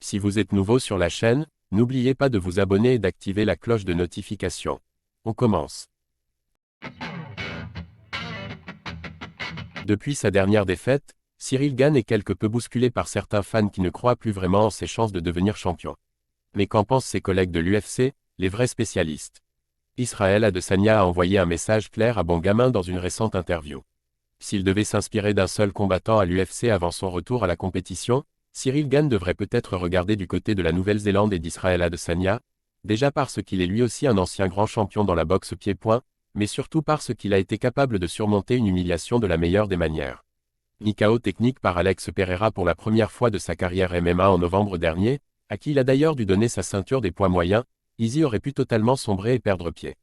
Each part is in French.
Si vous êtes nouveau sur la chaîne, n'oubliez pas de vous abonner et d'activer la cloche de notification. On commence. Depuis sa dernière défaite, Cyril Gane est quelque peu bousculé par certains fans qui ne croient plus vraiment en ses chances de devenir champion. Mais qu'en pensent ses collègues de l'UFC, les vrais spécialistes? Israël Adesanya a envoyé un message clair à Bengamin dans une récente interview. S'il devait s'inspirer d'un seul combattant à l'UFC avant son retour à la compétition, Cyril Gane devrait peut-être regarder du côté de la Nouvelle-Zélande et d'Israël Adesanya, déjà parce qu'il est lui aussi un ancien grand champion dans la boxe pied-point, mais surtout parce qu'il a été capable de surmonter une humiliation de la meilleure des manières. Mis KO technique par Alex Pereira pour la première fois de sa carrière MMA en novembre dernier, à qui il a d'ailleurs dû donner sa ceinture des poids moyens, Izzy aurait pu totalement sombrer et perdre pied.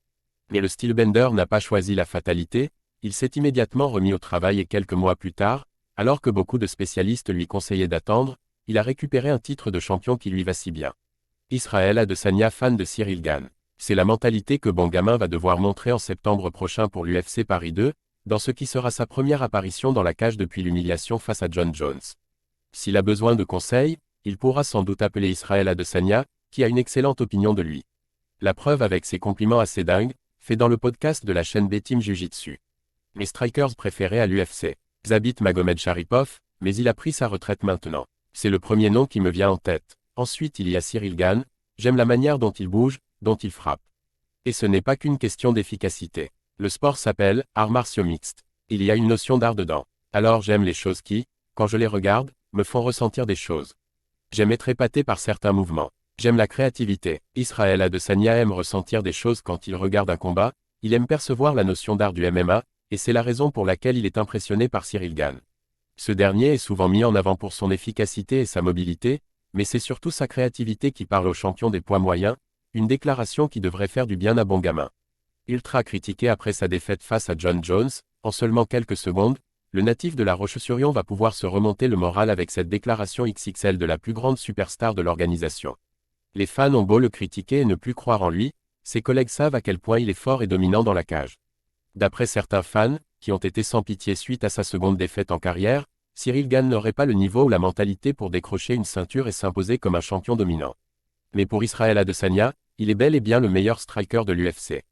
Mais le Steelbender n'a pas choisi la fatalité, il s'est immédiatement remis au travail et quelques mois plus tard, alors que beaucoup de spécialistes lui conseillaient d'attendre, il a récupéré un titre de champion qui lui va si bien. Israël Adesanya, fan de Cyril Gane. C'est la mentalité que Bengamin va devoir montrer en septembre prochain pour l'UFC Paris 2, dans ce qui sera sa première apparition dans la cage depuis l'humiliation face à John Jones. S'il a besoin de conseils, il pourra sans doute appeler Israël Adesanya, qui a une excellente opinion de lui. La preuve avec ses compliments assez dingues, fait dans le podcast de la chaîne B-Team Jiu-Jitsu. Mes strikers préférés à l'UFC. Zabit Magomedsharipov, mais il a pris sa retraite maintenant. C'est le premier nom qui me vient en tête. Ensuite il y a Cyril Gane, j'aime la manière dont il bouge, dont il frappe. Et ce n'est pas qu'une question d'efficacité. Le sport s'appelle arts martiaux mixtes. Il y a une notion d'art dedans. Alors j'aime les choses qui, quand je les regarde, me font ressentir des choses. J'aime être épaté par certains mouvements. J'aime la créativité. Israël Adesanya aime ressentir des choses quand il regarde un combat, il aime percevoir la notion d'art du MMA, et c'est la raison pour laquelle il est impressionné par Cyril Gane. Ce dernier est souvent mis en avant pour son efficacité et sa mobilité, mais c'est surtout sa créativité qui parle aux champions des poids moyens, une déclaration qui devrait faire du bien à Bengamin. Ultra critiqué après sa défaite face à John Jones, en seulement quelques secondes, le natif de La Roche-sur-Yon va pouvoir se remonter le moral avec cette déclaration XXL de la plus grande superstar de l'organisation. Les fans ont beau le critiquer et ne plus croire en lui, ses collègues savent à quel point il est fort et dominant dans la cage. D'après certains fans, qui ont été sans pitié suite à sa seconde défaite en carrière, Cyril Gane n'aurait pas le niveau ou la mentalité pour décrocher une ceinture et s'imposer comme un champion dominant. Mais pour Israël Adesanya, il est bel et bien le meilleur striker de l'UFC.